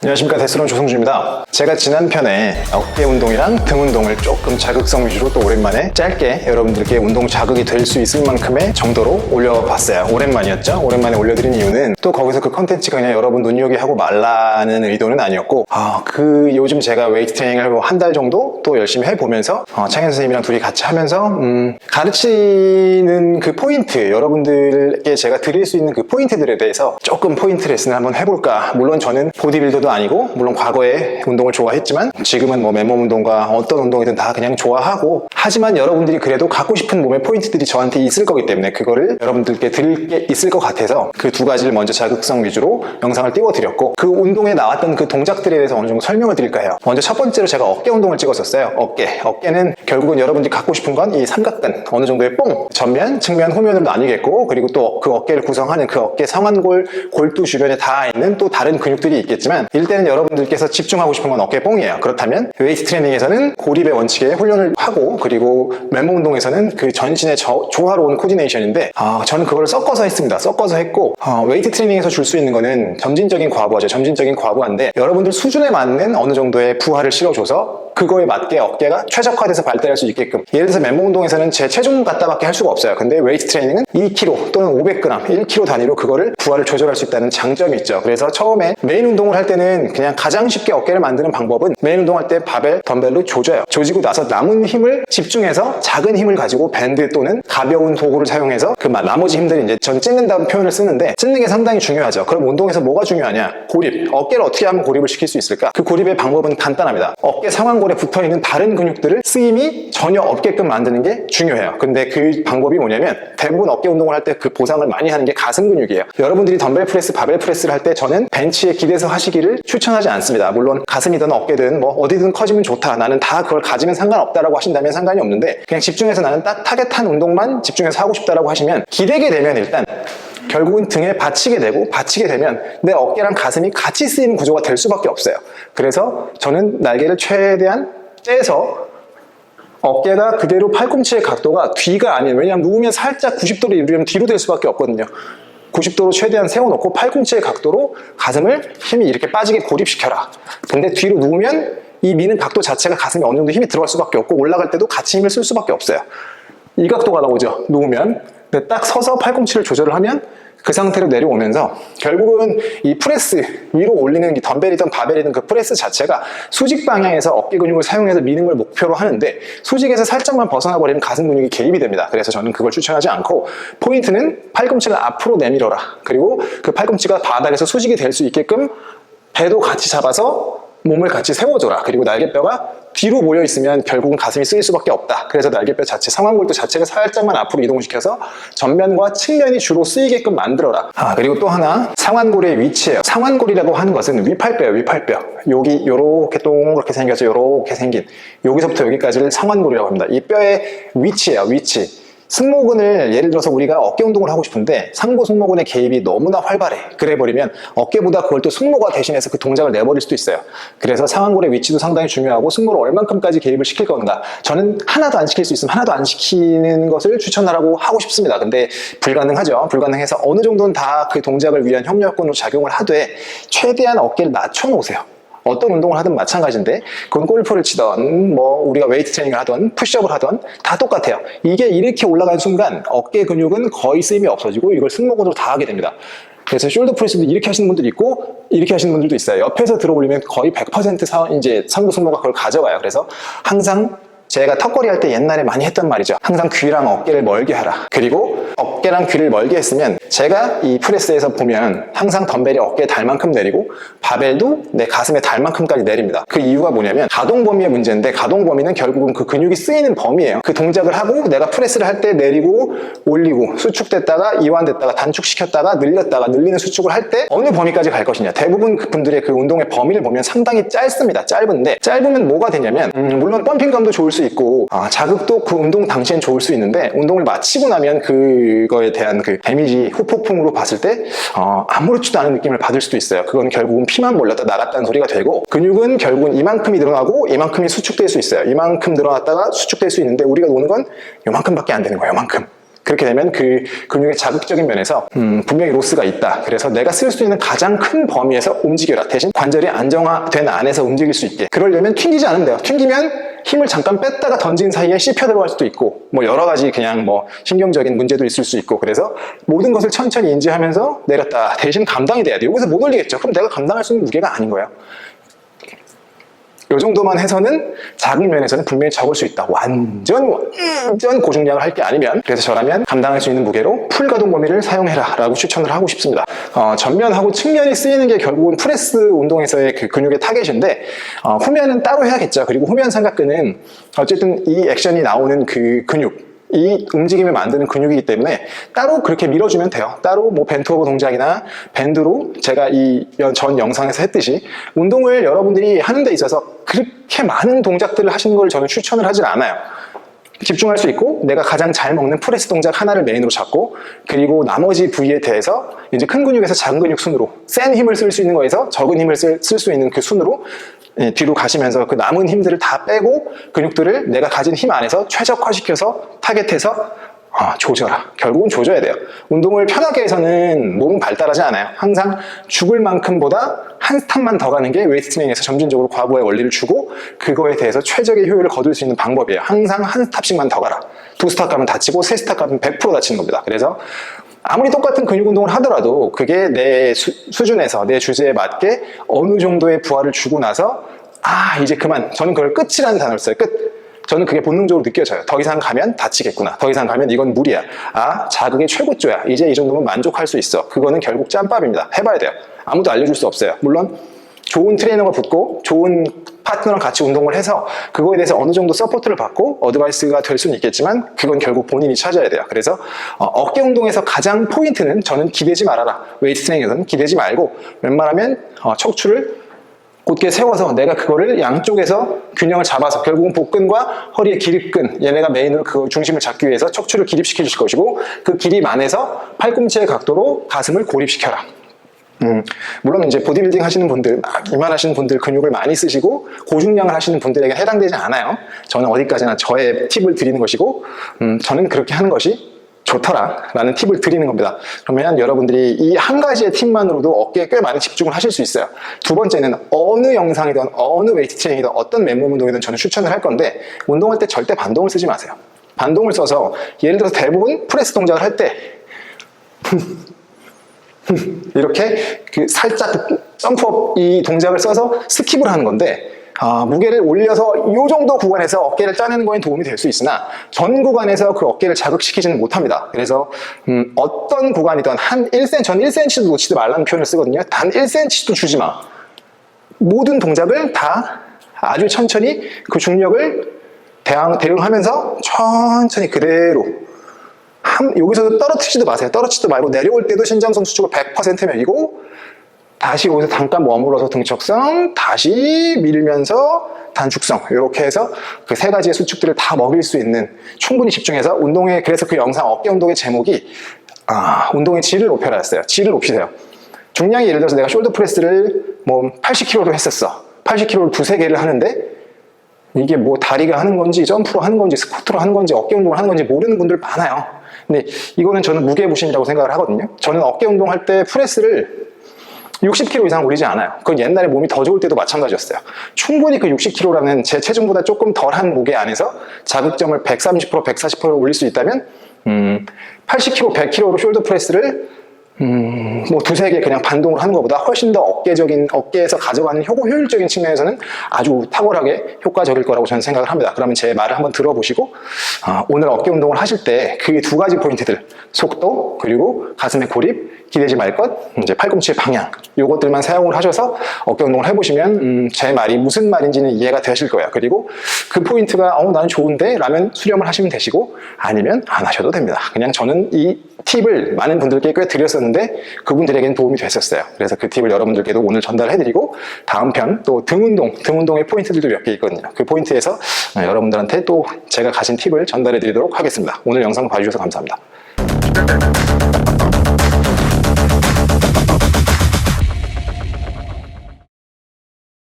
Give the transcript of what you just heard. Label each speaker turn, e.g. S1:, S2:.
S1: 안녕하십니까, 데스론 조성주입니다. 제가 지난 편에 어깨 운동이랑 등 운동을 조금 자극성 위주로 또 오랜만에 짧게 여러분들께 운동 자극이 될 수 있을 만큼의 정도로 올려봤어요. 오랜만이었죠? 오랜만에 올려드린 이유는 또 거기서 그 컨텐츠가 그냥 여러분 눈요기하고 말라는 의도는 아니었고 요즘 제가 웨이트 트레이닝을 한 달 정도 또 열심히 해보면서 창현 선생님이랑 둘이 같이 하면서 가르치는 그 포인트, 여러분들께 제가 드릴 수 있는 그 포인트들에 대해서 조금 포인트 레슨을 한번 해볼까. 물론 저는 보디빌더도 아니고, 물론 과거에 운동을 좋아했지만 지금은 뭐 맨몸 운동과 어떤 운동이든 다 그냥 좋아하고, 하지만 여러분들이 그래도 갖고 싶은 몸의 포인트들이 저한테 있을 거기 때문에 그거를 여러분들께 드릴 게 있을 것 같아서 그 두 가지를 먼저 자극성 위주로 영상을 띄워드렸고, 그 운동에 나왔던 그 동작들에 대해서 어느 정도 설명을 드릴까 해요. 먼저 첫 번째로 제가 어깨 운동을 찍었었어요. 어깨는 결국은 여러분들이 갖고 싶은 건 이 삼각근, 어느 정도의 뽕, 전면, 측면, 후면으로 나뉘겠고, 그리고 또 그 어깨를 구성하는 그 어깨 상완골, 골두 주변에 다 있는 또 다른 근육들이 있겠지만, 일단은 여러분들께서 집중하고 싶은 건 어깨 뽕이에요. 그렇다면 웨이트 트레이닝에서는 고립의 원칙에 훈련을 하고, 그리고 맨몸 운동에서는 그 전신의 조화로운 코디네이션인데, 저는 그걸 섞어서 했습니다. 섞어서 했고, 웨이트 트레이닝에서 줄 수 있는 거는 점진적인 과부하죠. 점진적인 과부하인데, 여러분들 수준에 맞는 어느 정도의 부하를 실어줘서 그거에 맞게 어깨가 최적화돼서 발달할 수 있게끔. 예를 들어서 맨몸 운동에서는 제 체중 갖다밖에 할 수가 없어요. 근데 웨이트 트레이닝은 2kg 또는 500g, 1kg 단위로 그거를 부하를 조절할 수 있다는 장점이 있죠. 그래서 처음에 메인 운동을 할 때는 그냥 가장 쉽게 어깨를 만드는 방법은, 메인 운동할 때 바벨, 덤벨로 조져요. 조지고 나서 남은 힘을 집중해서 작은 힘을 가지고 밴드 또는 가벼운 도구를 사용해서 그 나머지 힘들이 이제 전 찢는다는 표현을 쓰는데, 찢는 게 상당히 중요하죠. 그럼 운동에서 뭐가 중요하냐? 고립. 어깨를 어떻게 하면 고립을 시킬 수 있을까? 그 고립의 방법은 간단합니다. 어깨 상완골에 붙어있는 다른 근육들을 쓰임이 전혀 없게끔 만드는 게 중요해요. 근데 그 방법이 뭐냐면, 대부분 어깨 운동을 할 때 그 보상을 많이 하는 게 가슴 근육이에요. 여러분들이 덤벨 프레스, 바벨 프레스를 할 때 저는 벤치에 기대서 하시기를 추천하지 않습니다. 물론 가슴이든 어깨든 뭐 어디든 커지면 좋다, 나는 다 그걸 가지면 상관없다라고 하신다면 상관이 없는데, 그냥 집중해서 나는 딱 타겟한 운동만 집중해서 하고 싶다라고 하시면, 기대게 되면 일단 결국은 등에 받치게 되면 내 어깨랑 가슴이 같이 쓰이는 구조가 될 수밖에 없어요. 그래서 저는 날개를 최대한 째서 어깨가 그대로 팔꿈치의 각도가 뒤가 아닌, 왜냐하면 누우면 살짝 90도로 이루려면 뒤로 될 수밖에 없거든요. 90도로 최대한 세워놓고 팔꿈치의 각도로 가슴을 힘이 이렇게 빠지게 고립시켜라. 근데 뒤로 누우면 이 미는 각도 자체가 가슴에 어느 정도 힘이 들어갈 수밖에 없고, 올라갈 때도 같이 힘을 쓸 수밖에 없어요. 이 각도가 나오죠, 누우면. 근데 딱 서서 팔꿈치를 조절을 하면 그 상태로 내려오면서, 결국은 이 프레스 위로 올리는 이 덤벨이든 바벨이든 그 프레스 자체가 수직 방향에서 어깨 근육을 사용해서 미는 걸 목표로 하는데, 수직에서 살짝만 벗어나 버리면 가슴 근육이 개입이 됩니다. 그래서 저는 그걸 추천하지 않고, 포인트는 팔꿈치를 앞으로 내밀어라. 그리고 그 팔꿈치가 바닥에서 수직이 될 수 있게끔 배도 같이 잡아서 몸을 같이 세워줘라. 그리고 날개뼈가 뒤로 모여 있으면 결국은 가슴이 쓰일 수밖에 없다. 그래서 날개뼈 자체, 상완골도 자체가 살짝만 앞으로 이동시켜서 전면과 측면이 주로 쓰이게끔 만들어라. 그리고 또 하나, 상완골의 위치예요. 상완골이라고 하는 것은 위팔뼈예요. 위팔뼈. 여기 요렇게 동그랗게 생겨서 요렇게 생긴, 여기서부터 여기까지를 상완골이라고 합니다. 이 뼈의 위치예요. 위치. 승모근을, 예를 들어서 우리가 어깨 운동을 하고 싶은데 상부 승모근의 개입이 너무나 활발해. 그래버리면 어깨보다 그걸 또 승모가 대신해서 그 동작을 내버릴 수도 있어요. 그래서 상완골의 위치도 상당히 중요하고, 승모를 얼만큼까지 개입을 시킬 건가. 저는 하나도 안 시킬 수 있으면 하나도 안 시키는 것을 추천하라고 하고 싶습니다. 근데 불가능하죠. 불가능해서 어느 정도는 다 그 동작을 위한 협력근으로 작용을 하되, 최대한 어깨를 낮춰놓으세요. 어떤 운동을 하든 마찬가지인데, 그건 골프를 치던 뭐 우리가 웨이트 트레이닝을 하던 푸시업을 하던 다 똑같아요. 이게 이렇게 올라가는 순간 어깨 근육은 거의 쓰임이 없어지고 이걸 승모근으로 다 하게 됩니다. 그래서 숄더 프레스도 이렇게 하시는 분들이 있고 이렇게 하시는 분들도 있어요. 옆에서 들어 올리면 거의 100% 이제 상부 승모가 그걸 가져가요. 그래서 항상 제가 턱걸이 할 때 옛날에 많이 했던 말이죠. 항상 귀랑 어깨를 멀게 하라. 그리고 어깨랑 귀를 멀게 했으면, 제가 이 프레스에서 보면 항상 덤벨이 어깨에 달 만큼 내리고 바벨도 내 가슴에 달 만큼까지 내립니다. 그 이유가 뭐냐면 가동 범위의 문제인데, 가동 범위는 결국은 그 근육이 쓰이는 범위예요. 그 동작을 하고 내가 프레스를 할 때 내리고 올리고 수축됐다가 이완됐다가 단축시켰다가 늘렸다가 늘리는 수축을 할 때 어느 범위까지 갈 것이냐. 대부분 그분들의 그 운동의 범위를 보면 상당히 짧습니다. 짧으면 뭐가 되냐면, 물론 펌핑감도 좋을 수 있고 자극도 그 운동 당시엔 좋을 수 있는데, 운동을 마치고 나면 그거에 대한 그 데미지 후폭풍으로 봤을 때 아무렇지도 않은 느낌을 받을 수도 있어요. 그건 결국은 피만 몰렸다 나갔다는 소리가 되고, 근육은 결국은 이만큼이 늘어나고 이만큼이 수축될 수 있어요. 이만큼 늘어났다가 수축될 수 있는데, 우리가 노는 건 요만큼밖에 안 되는 거예요. 요만큼. 그렇게 되면 그 근육의 자극적인 면에서 분명히 로스가 있다. 그래서 내가 쓸 수 있는 가장 큰 범위에서 움직여라. 대신 관절이 안정화된 안에서 움직일 수 있게. 그러려면 튕기지 않으면 돼요. 튕기면 힘을 잠깐 뺐다가 던진 사이에 씹혀 들어갈 수도 있고, 뭐 여러 가지 그냥 뭐 신경적인 문제도 있을 수 있고, 그래서 모든 것을 천천히 인지하면서 내렸다. 대신 감당이 돼야 돼요. 여기서 못 올리겠죠. 그럼 내가 감당할 수 있는 무게가 아닌 거예요. 이 정도만 해서는 작은 면에서는 분명히 적을 수 있다. 완전 고중량을 할 게 아니면, 그래서 저라면 감당할 수 있는 무게로 풀 가동 범위를 사용해라 라고 추천을 하고 싶습니다. 전면하고 측면이 쓰이는 게 결국은 프레스 운동에서의 그 근육의 타겟인데, 후면은 따로 해야겠죠. 그리고 후면 삼각근은 어쨌든 이 액션이 나오는 그 근육, 이 움직임을 만드는 근육이기 때문에 따로 그렇게 밀어주면 돼요. 따로 뭐 벤트 오버 동작이나 밴드로 제가 이 전 영상에서 했듯이 운동을 여러분들이 하는 데 있어서 그렇게 많은 동작들을 하시는 걸 저는 추천을 하질 않아요. 집중할 수 있고 내가 가장 잘 먹는 프레스 동작 하나를 메인으로 잡고, 그리고 나머지 부위에 대해서 이제 큰 근육에서 작은 근육 순으로, 센 힘을 쓸 수 있는 거에서 적은 힘을 쓸 수 있는 그 순으로 뒤로 가시면서 그 남은 힘들을 다 빼고 근육들을 내가 가진 힘 안에서 최적화시켜서 타겟해서 조져라. 결국은 조져야 돼요. 운동을 편하게 해서는 몸은 발달하지 않아요. 항상 죽을 만큼보다 한 스탑만 더 가는 게 웨이트 트레이닝에서 점진적으로 과부하의 원리를 주고, 그거에 대해서 최적의 효율을 거둘 수 있는 방법이에요. 항상 한 스탑씩만 더 가라. 2스탑 가면 다치고 3스탑 가면 100% 다치는 겁니다. 그래서 아무리 똑같은 근육 운동을 하더라도 그게 내 수준에서 내 주제에 맞게 어느 정도의 부하를 주고 나서 이제 그만, 저는 그걸 끝이라는 단어를 써요. 끝. 저는 그게 본능적으로 느껴져요. 더 이상 가면 다치겠구나. 더 이상 가면 이건 무리야. 자극의 최고조야. 이제 이 정도면 만족할 수 있어. 그거는 결국 짬밥입니다. 해봐야 돼요. 아무도 알려줄 수 없어요. 물론 좋은 트레이너가 붙고 좋은 파트너랑 같이 운동을 해서 그거에 대해서 어느 정도 서포트를 받고 어드바이스가 될 수는 있겠지만, 그건 결국 본인이 찾아야 돼요. 그래서 어깨 운동에서 가장 포인트는, 저는 기대지 말아라. 웨이트 트레이닝에서는 기대지 말고 웬만하면 척추를 곧게 세워서 내가 그거를 양쪽에서 균형을 잡아서, 결국은 복근과 허리의 기립근, 얘네가 메인으로 그 중심을 잡기 위해서 척추를 기립시킬 것이고, 그 기립 안에서 팔꿈치의 각도로 가슴을 고립시켜라. 물론 이제 보디빌딩 하시는 분들, 이만하시는 분들, 근육을 많이 쓰시고 고중량을 하시는 분들에게 해당되지 않아요. 저는 어디까지나 저의 팁을 드리는 것이고, 저는 그렇게 하는 것이 좋더라 라는 팁을 드리는 겁니다. 그러면 여러분들이 이 한 가지의 팁만으로도 어깨에 꽤 많은 집중을 하실 수 있어요. 두 번째는 어느 영상이든 어느 웨이트 트레이닝이든 어떤 맨몸 운동이든 저는 추천을 할 건데, 운동할 때 절대 반동을 쓰지 마세요. 반동을 써서, 예를 들어서 대부분 프레스 동작을 할 때 이렇게 살짝 점프업 이 동작을 써서 스킵을 하는 건데, 무게를 올려서 이 정도 구간에서 어깨를 짜내는 거에 도움이 될 수 있으나 전 구간에서 그 어깨를 자극시키지는 못합니다. 그래서 어떤 구간이든 한 1cm, 전 1cm도 놓치지 말라는 표현을 쓰거든요. 단 1cm도 주지 마. 모든 동작을 다 아주 천천히 그 중력을 대응하면서 천천히 그대로, 여기서도 떨어뜨리지도 마세요. 떨어뜨리지도 말고 내려올 때도 신장성 수축을 100% 먹이고, 다시 여기서 잠깐 머물러서 등척성, 다시 밀면서 단축성, 이렇게 해서 그 세 가지의 수축들을 다 먹일 수 있는, 충분히 집중해서 운동에, 그래서 그 영상 어깨 운동의 제목이 운동의 질을 높여라였어요. 질을 높이세요. 중량이, 예를 들어서 내가 숄더 프레스를 뭐 80kg도 했었어. 80kg를 두세 개를 하는데 이게 뭐 다리가 하는 건지 점프로 하는 건지 스쿼트로 하는 건지 어깨 운동을 하는 건지 모르는 분들 많아요. 근데 이거는 저는 무게부심이라고 생각을 하거든요. 저는 어깨 운동할 때 프레스를 60kg 이상 올리지 않아요. 그건 옛날에 몸이 더 좋을 때도 마찬가지였어요. 충분히 그 60kg라는 제 체중보다 조금 덜한 무게 안에서 자극점을 130%, 140% 올릴 수 있다면 80kg, 100kg로 숄더 프레스를 뭐 두세 개 그냥 반동으로 하는 것보다 훨씬 더 어깨에서 가져가는 효율적인 측면에서는 아주 탁월하게 효과적일 거라고 저는 생각을 합니다. 그러면 제 말을 한번 들어보시고 오늘 어깨 운동을 하실 때 그 두 가지 포인트들, 속도 그리고 가슴의 고립, 기대지 말 것, 이제 팔꿈치의 방향, 요것들만 사용을 하셔서 어깨 운동을 해보시면 제 말이 무슨 말인지는 이해가 되실 거예요. 그리고 그 포인트가 나는 좋은데 라면 수렴을 하시면 되시고, 아니면 안 하셔도 됩니다. 그냥 저는 이 팁을 많은 분들께 꽤 드렸었는데 그분들에게는 도움이 됐었어요. 그래서 그 팁을 여러분들께도 오늘 전달해드리고, 다음 편 또 등운동의 포인트들도 몇 개 있거든요. 그 포인트에서 여러분들한테 또 제가 가진 팁을 전달해드리도록 하겠습니다. 오늘 영상 봐주셔서 감사합니다.